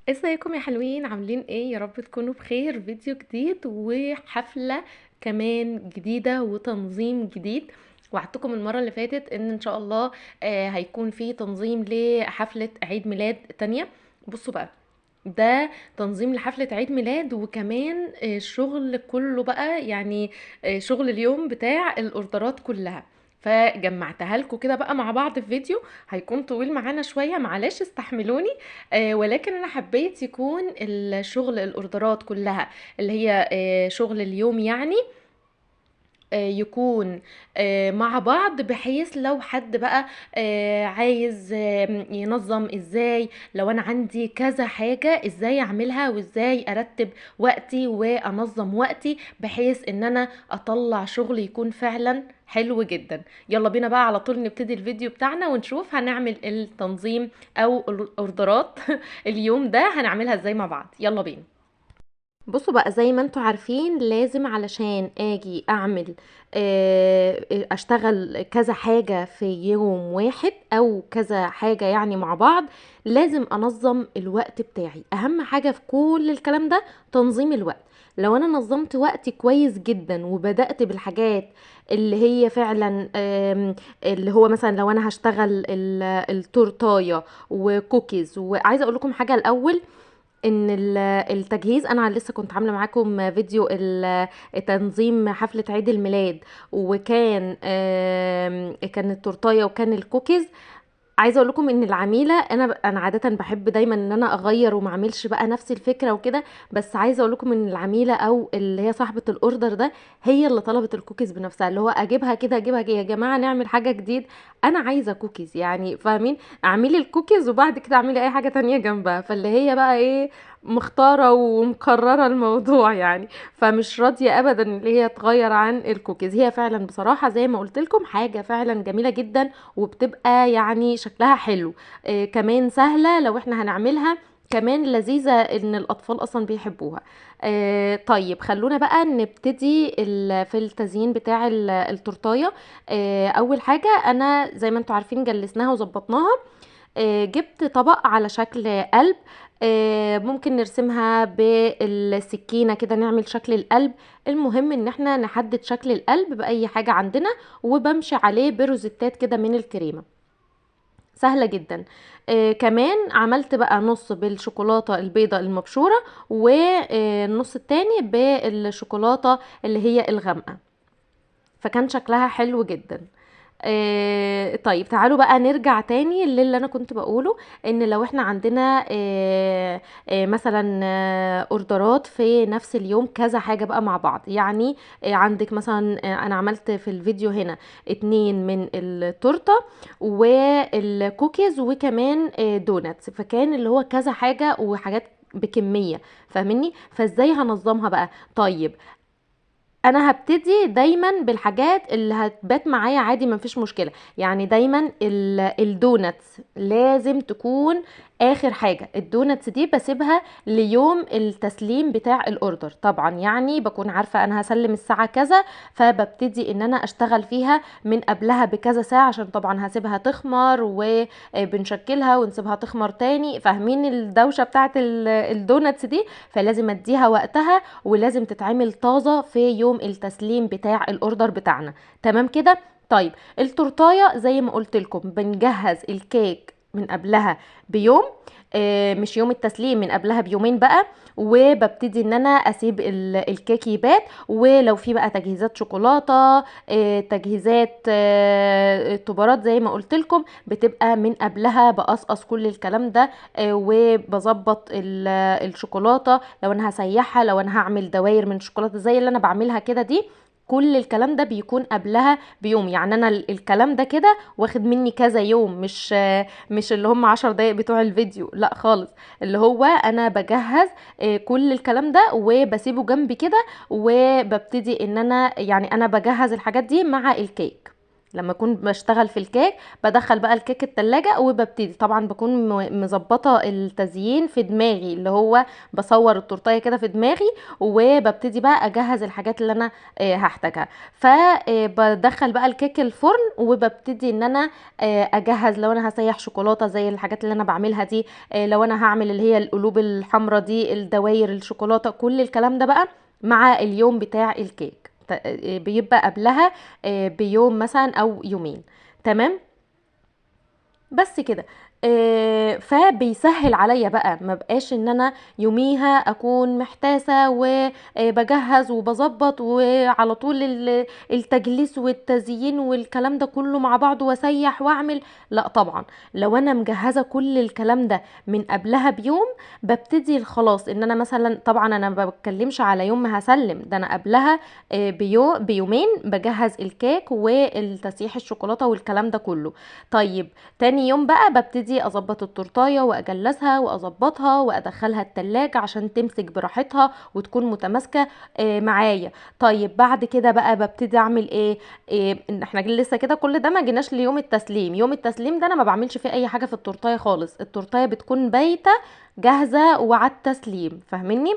ازيكم يا حلوين؟ عاملين ايه؟ يا رب تكونوا بخير. فيديو جديد وحفلة كمان جديدة وتنظيم جديد. وعدتكم المرة اللي فاتت ان شاء الله هيكون في تنظيم لحفلة عيد ميلاد تانية. بصوا بقى، ده تنظيم لحفلة عيد ميلاد وكمان شغل كله بقى، يعني شغل اليوم بتاع الاوردرات كلها. فجمعتها لكم كده بقى مع بعض في فيديو. هيكون طويل معانا شوية، معلش استحملوني. ولكن انا حبيت يكون الشغل الاوردرات كلها اللي هي شغل اليوم، يعني يكون مع بعض، بحيث لو حد بقى عايز ينظم ازاي، لو انا عندي كذا حاجة ازاي اعملها وازاي ارتب وقتي وانظم وقتي، بحيث ان انا اطلع شغل يكون فعلا حلو جدا. يلا بينا بقى على طول نبتدي الفيديو بتاعنا ونشوف هنعمل التنظيم او الاوردرات اليوم ده هنعملها ازاي مع بعض. يلا بينا. بصوا بقى، زي ما انتوا عارفين لازم علشان اجي اعمل اشتغل كذا حاجة في يوم واحد او كذا حاجة يعني مع بعض، لازم انظم الوقت بتاعي. اهم حاجة في كل الكلام ده تنظيم الوقت. لو انا نظمت وقتي كويس جدا وبدأت بالحاجات اللي هي فعلا اللي هو مثلا لو انا هشتغل التورتاية وكوكيز. وعايزة اقول لكم حاجة الاول، ان التجهيز، انا لسه كنت عامله معاكم فيديو تنظيم حفله عيد الميلاد، وكان كان التورتايه وكان الكوكيز. عايزه اقول لكم ان العميله، انا عاده بحب دايما ان انا اغير وما اعملش بقى نفس الفكره وكده. بس عايزه اقول لكم ان العميله او اللي هي صاحبه الاوردر ده هي اللي طلبت الكوكيز بنفسها، اللي هو اجيبها كده اجيبها كده، يا جماعه نعمل حاجه جديد، انا عايزه كوكيز، يعني فاهمين؟ اعملي الكوكيز وبعد كده اعملي اي حاجه تانية جنبها. فاللي هي بقى ايه، مختاره ومكرره الموضوع يعني. فمش راضيه ابدا اللي هي تغير عن الكوكيز. هي فعلا بصراحه زي ما قلت لكم حاجه فعلا جميله جدا، وبتبقى يعني شكلها حلو. كمان سهلة لو احنا هنعملها، كمان لذيذة ان الاطفال اصلا بيحبوها. طيب خلونا بقى نبتدي في التزيين بتاع التورتايه. اول حاجة، انا زي ما انتوا عارفين جلسناها وظبطناها. جبت طبق على شكل قلب. ممكن نرسمها بالسكينة كده نعمل شكل القلب. المهم ان احنا نحدد شكل القلب بأي حاجة عندنا، وبمشي عليه بروزتات كده من الكريمة. سهلة جدا. كمان عملت بقى نص بالشوكولاتة البيضة المبشورة، والنص التاني بالشوكولاتة اللي هي الغامقة. فكان شكلها حلو جدا. طيب تعالوا بقى نرجع تاني للي انا كنت بقوله، ان لو احنا عندنا مثلا اوردرات في نفس اليوم كذا حاجة بقى مع بعض، يعني عندك مثلا انا عملت في الفيديو هنا 2 من التورتة والكوكيز وكمان دوناتس، فكان اللي هو كذا حاجة وحاجات بكمية. فاهمني؟ فازاي هنظمها بقى؟ طيب انا هبتدي دايما بالحاجات اللي هتبات معايا عادي، مفيش مشكله. يعني دايما الدوناتس لازم تكون اخر حاجه. الدوناتس دي بسيبها ليوم التسليم بتاع الاوردر طبعا، يعني بكون عارفه انا هسلم الساعه كذا، فببتدي ان انا اشتغل فيها من قبلها بكذا ساعه، عشان طبعا هسيبها تخمر وبنشكلها ونسيبها تخمر تاني. فاهمين الدوشه بتاعت الدوناتس دي؟ فلازم اديها وقتها، ولازم تتعمل طازة في يوم التسليم بتاع الاوردر بتاعنا. تمام كده؟ طيب التورتايه زي ما قلت لكم بنجهز الكيك من قبلها بيوم، مش يوم التسليم، من قبلها بيومين بقى. وببتدي ان انا اسيب الكيك يبات، ولو في بقى تجهيزات شوكولاته، تجهيزات طبارات زي ما قلت لكم، بتبقى من قبلها بقصقص كل الكلام ده. وبظبط الشوكولاته، لو انا هسيحها، لو انا هعمل دواير من شوكولاته زي اللي انا بعملها كده دي. كل الكلام ده بيكون قبلها بيوم. يعني انا الكلام ده كده واخد مني كذا يوم، مش اللي هم 10 دقايق بتوع الفيديو، لا خالص. اللي هو انا بجهز كل الكلام ده وبسيبه جنبي كده، وببتدي ان انا يعني انا بجهز الحاجات دي مع الكيك. لما اكون بشتغل في الكيك بدخل بقى الكيك التلاجة، وببتدي طبعا بكون مظبطه التزيين في دماغي، اللي هو بصور التورتيه كده في دماغي، وببتدي بقى اجهز الحاجات اللي انا هحتاجها. فبدخل بقى الكيك الفرن، وببتدي ان انا اجهز لو انا هسيح شوكولاته زي الحاجات اللي انا بعملها دي، لو انا هعمل اللي هي القلوب الحمراء دي، الدواير الشوكولاته، كل الكلام ده بقى مع اليوم بتاع الكيك بيبقى قبلها بيوم مثلا او يومين. تمام. بس كده. فبيسهل عليا بقى، ما بقاش ان انا يوميها اكون محتاسه وبجهز وبظبط وعلى طول التجليس والتزيين والكلام ده كله مع بعض واسيح واعمل. لا طبعا، لو انا مجهزه كل الكلام ده من قبلها بيوم، ببتدي خلاص ان انا مثلا، طبعا انا ما بتكلمش على يوم ما هسلم، ده انا قبلها بيومين بجهز الكيك والتسيح الشوكولاته والكلام ده كله. طيب، تاني يوم بقى ببتدي اظبط التورتايه واجلسها واظبطها وادخلها التلاجة عشان تمسك براحتها وتكون متماسكه معايا. طيب بعد كده بقى ببتدي اعمل ايه؟ إن احنا لسه كده كل ده ما جيناش ليوم التسليم. يوم التسليم ده انا ما بعملش فيه اي حاجه في التورتايه خالص، التورتايه بتكون بايته جاهزه وعلى التسليم، فاهميني؟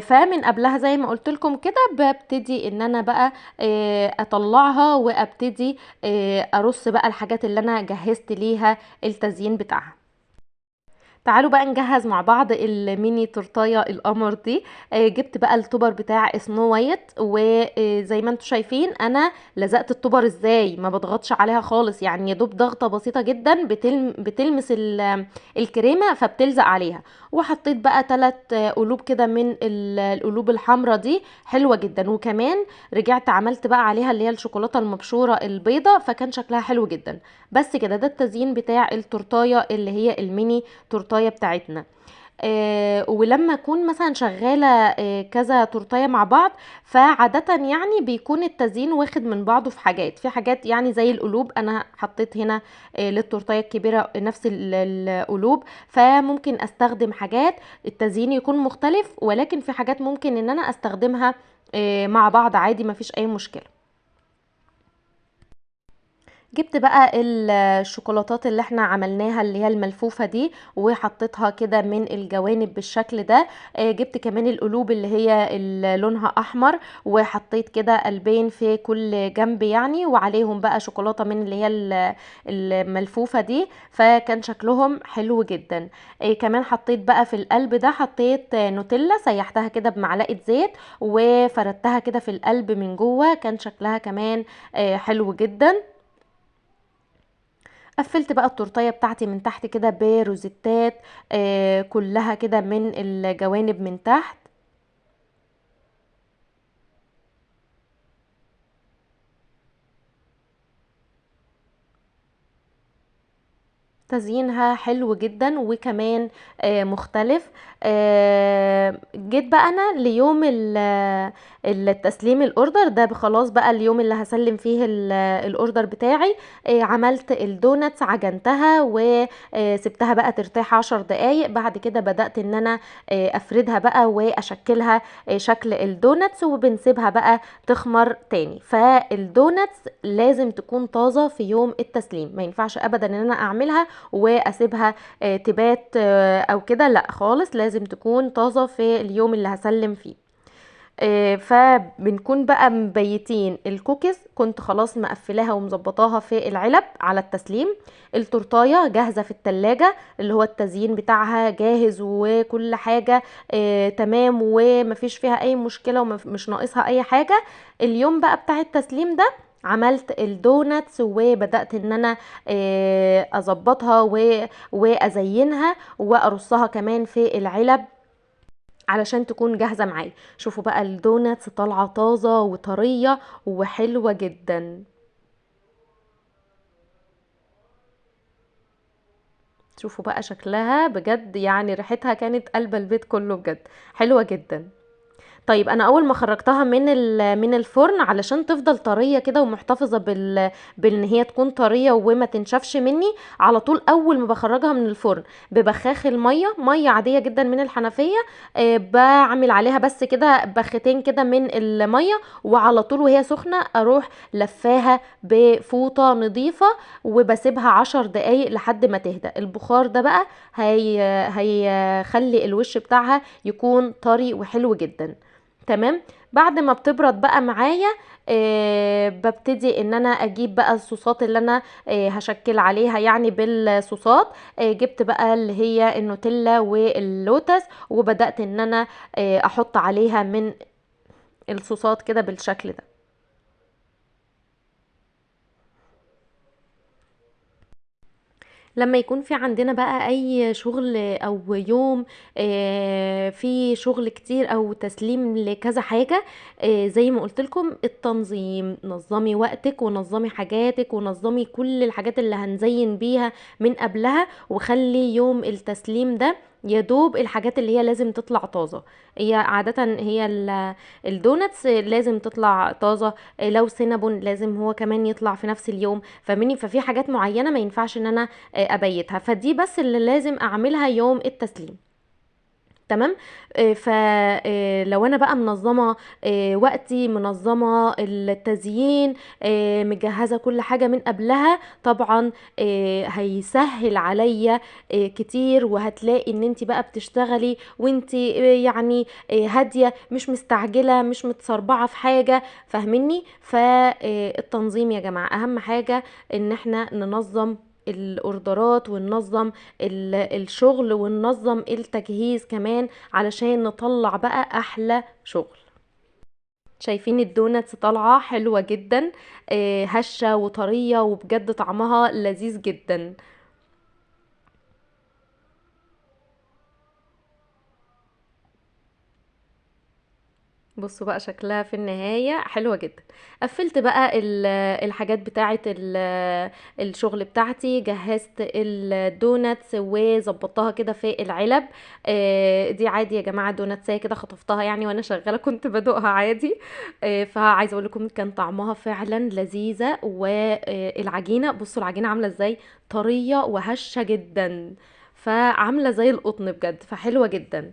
فمن قبلها زي ما قلت لكم كده ببتدي ان انا بقى اطلعها وابتدي ارص بقى الحاجات اللي انا جهزت ليها التزيين بتاعها. تعالوا بقى نجهز مع بعض الميني تورتايه القمر دي. جبت بقى التوبر بتاع سنو وايت، وزي ما انتم شايفين انا لزقت التوبر ازاي، ما بضغطش عليها خالص، يعني يا دوب ضغطه بسيطه جدا بتلمس الكريمه فبتلزق عليها. وحطيت بقى 3 قلوب كده من القلوب الحمراء دي، حلوه جدا. وكمان رجعت عملت بقى عليها اللي هي الشوكولاته المبشوره البيضه، فكان شكلها حلو جدا. بس كده، ده التزيين بتاع التورتايه اللي هي الميني تورتايه بتاعتنا. ولما اكون مثلا شغاله كذا تورتايه مع بعض، فعاده يعني بيكون التزيين واخد من بعضه، في حاجات يعني زي القلوب انا حطيت هنا للتورتايه الكبيره نفس القلوب، فممكن استخدم حاجات التزيين يكون مختلف، ولكن في حاجات ممكن ان انا استخدمها مع بعض عادي، مفيش اي مشكله. جبت بقى الشوكولاتات اللي احنا عملناها اللي هي الملفوفة دي، وحطيتها كده من الجوانب بالشكل ده. جبت كمان القلوب اللي هي لونها احمر، وحطيت كده قلبين في كل جنب يعني، وعليهم بقى شوكولاتة من اللي هي الملفوفة دي، فكان شكلهم حلو جدا. كمان حطيت بقى في القلب ده، حطيت نوتيلا سيحتها كده بمعلقة زيت وفردتها كده في القلب من جوه، كان شكلها كمان حلو جدا. قفلت بقى التورتيه بتاعتي من تحت كده بروزيتات كلها كده من الجوانب من تحت. تزيينها حلو جدا وكمان مختلف. جيت بقى انا ليوم التسليم الاوردر ده، خلاص بقى اليوم اللي هسلم فيه الاوردر بتاعي. عملت الدوناتس، عجنتها وسبتها بقى ترتاح 10 دقايق. بعد كده بدأت ان انا افردها بقى واشكلها شكل الدوناتس، وبنسيبها بقى تخمر تاني. فالدوناتس لازم تكون طازة في يوم التسليم، ما ينفعش ابدا ان انا اعملها واسيبها تبات او كده، لا خالص، لازم تكون طازة في اليوم اللي هسلم فيه. فبنكون بقى مبيتين الكوكيز، كنت خلاص مقفلاها ومظبطاها في العلب على التسليم. التورتايه جاهزه في التلاجة، اللي هو التزيين بتاعها جاهز وكل حاجه تمام ومفيش فيها اي مشكله ومش ناقصها اي حاجه. اليوم بقى بتاع التسليم ده عملت الدوناتس وبدأت ان انا اظبطها وازينها وارصها كمان في العلب علشان تكون جاهزة معايا. شوفوا بقى الدوناتس طالعة طازة وطرية وحلوة جدا. شوفوا بقى شكلها بجد، يعني ريحتها كانت قلب البيت كله، بجد حلوة جدا. طيب انا اول ما خرجتها من الفرن علشان تفضل طريه كده ومحتفظه بان هي تكون طريه وما تنشفش مني، على طول اول ما بخرجها من الفرن ببخاخ الميه، ميه عاديه جدا من الحنفيه، بعمل عليها بس كده بختين كده من الميه، وعلى طول وهي سخنه اروح لفاها بفوطه نظيفه، وبسيبها 10 دقايق لحد ما تهدى. البخار ده بقى هيخلي الوش بتاعها يكون طري وحلو جدا. تمام. بعد ما بتبرد بقى معايا، ببتدي ان انا اجيب بقى الصوصات اللي انا هشكل عليها يعني بالصوصات. جبت بقى اللي هي النوتيلا واللوتس، وبدأت ان انا احط عليها من الصوصات كده بالشكل ده. لما يكون في عندنا بقى اي شغل او يوم في شغل كتير او تسليم لكذا حاجة، زي ما قلت لكم التنظيم، نظمي وقتك ونظمي حاجاتك ونظمي كل الحاجات اللي هنزين بيها من قبلها، وخلي يوم التسليم ده يا دوب الحاجات اللي هي لازم تطلع طازة. هي عادة هي الدوناتس لازم تطلع طازة، لو سينابون لازم هو كمان يطلع في نفس اليوم، فمني ففي حاجات معينة ما ينفعش ان انا ابيتها، فدي بس اللي لازم اعملها يوم التسليم. تمام. فلو انا بقى منظمه وقتي، منظمه التزيين، مجهزه كل حاجه من قبلها، طبعا هيسهل عليا كتير، وهتلاقي ان انت بقى بتشتغلي وانت يعني هاديه، مش مستعجله، مش متسربعه في حاجه. فاهميني؟ فالتنظيم يا جماعه اهم حاجه، ان احنا ننظم الاوردرات وننظم الشغل وننظم التجهيز كمان، علشان نطلع بقى احلى شغل. شايفين الدوناتس طالعة حلوة جدا، هشة وطرية، وبجد طعمها لذيذ جدا. بصوا بقى شكلها في النهاية حلوة جدا. قفلت بقى الحاجات بتاعة الشغل بتاعتي، جهزت الدوناتس وظبطتها كده في العلب. دي عادي يا جماعة دوناتسية كده خطفتها يعني وانا شغالة كنت بدوقها عادي. فعايزة اقول لكم كان طعمها فعلا لذيذة، والعجينة بصوا العجينة عاملة ازاي، طرية وهشة جدا، فعاملة زي القطن بجد، فحلوة جدا.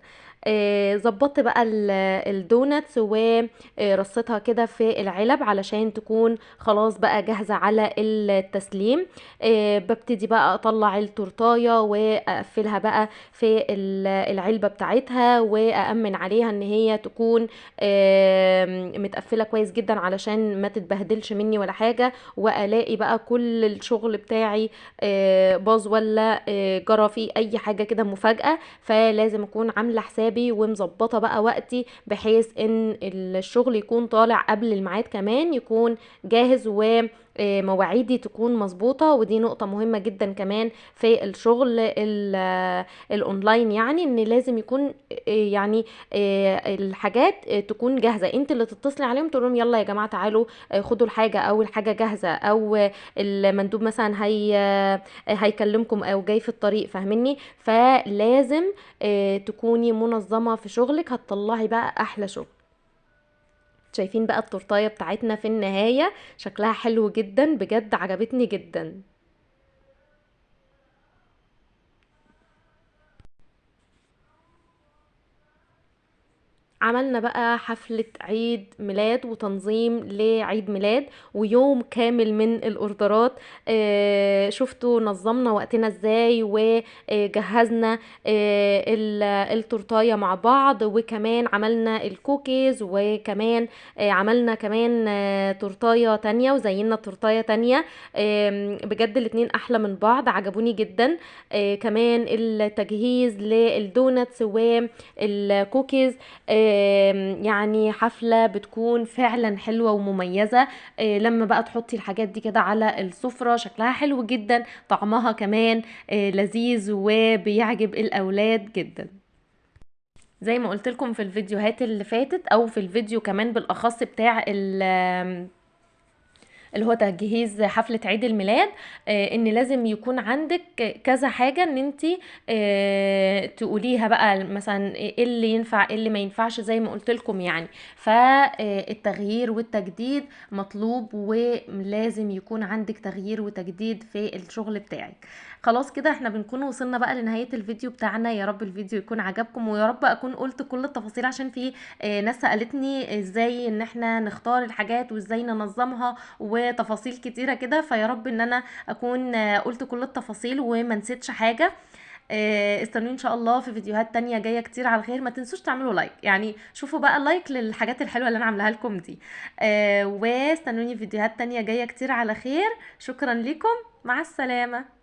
ظبطت بقى الدوناتس ورصيتها كده في العلب علشان تكون خلاص بقى جاهزة على التسليم. ببتدي بقى اطلع التورتاية واقفلها بقى في العلبة بتاعتها، وأأمن عليها ان هي تكون متقفلة كويس جدا علشان ما تتبهدلش مني ولا حاجة، والاقي بقى كل الشغل بتاعي باظ ولا جرى فيه اي حاجة كده مفاجأة. فلازم اكون عامله حسابي ومظبطه بقى وقتي، بحيث ان الشغل يكون طالع قبل الميعاد كمان، يكون جاهز ومواعيدي تكون مظبوطه. ودي نقطه مهمه جدا كمان في الشغل الاونلاين، يعني ان لازم يكون يعني الحاجات تكون جاهزه، انت اللي تتصلي عليهم تقول لهم يلا يا جماعه تعالوا خدوا الحاجه، او الحاجه جاهزه، او المندوب مثلا هيكلمكم او جاي في الطريق. فاهمني؟ فلازم تكوني منظمة في شغلك، هتطلعي بقى احلى شغل. شايفين بقى التورتاية بتاعتنا في النهاية شكلها حلو جدا، بجد عجبتني جدا. عملنا بقى حفلة عيد ميلاد وتنظيم لعيد ميلاد، ويوم كامل من الاوردرات. شفتوا نظمنا وقتنا ازاي، وجهزنا التورتاية مع بعض، وكمان عملنا الكوكيز، وكمان عملنا كمان تورتاية تانية، وزينا تورتاية تانية. بجد الاتنين احلى من بعض، عجبوني جدا. كمان التجهيز للدوناتس والكوكيز، يعني حفلة بتكون فعلا حلوة ومميزة. لما بقى تحطي الحاجات دي كده على السفرة شكلها حلو جدا، طعمها كمان لذيذ وبيعجب الأولاد جدا. زي ما قلت لكم في الفيديوهات اللي فاتت، او في الفيديو كمان بالاخص بتاع اللي هو تجهيز حفلة عيد الميلاد. ان لازم يكون عندك كذا حاجة ان انتي تقوليها بقى، مثلا ايه اللي ينفع ايه اللي ما ينفعش زي ما قلت لكم يعني. فالتغيير والتجديد مطلوب، ولازم يكون عندك تغيير وتجديد في الشغل بتاعك. خلاص كده احنا بنكون وصلنا بقى لنهاية الفيديو بتاعنا. يا رب الفيديو يكون عجبكم، ويا رب اكون قلت كل التفاصيل، عشان في ناس سألتني ازاي ان احنا نختار الحاجات وازاي ننظمها وتفاصيل كتيرة كده. فيا رب ان انا اكون قلت كل التفاصيل وما نسيتش حاجة. استنوني ان شاء الله في فيديوهات تانية جاية كتير على خير. ما تنسوش تعملوا لايك، يعني شوفوا بقى اللايك للحاجات الحلوة اللي انا عاملاها لكم دي. واستنوني في فيديوهات تانية جاية كتير على خير. شكرا لكم، مع السلامة.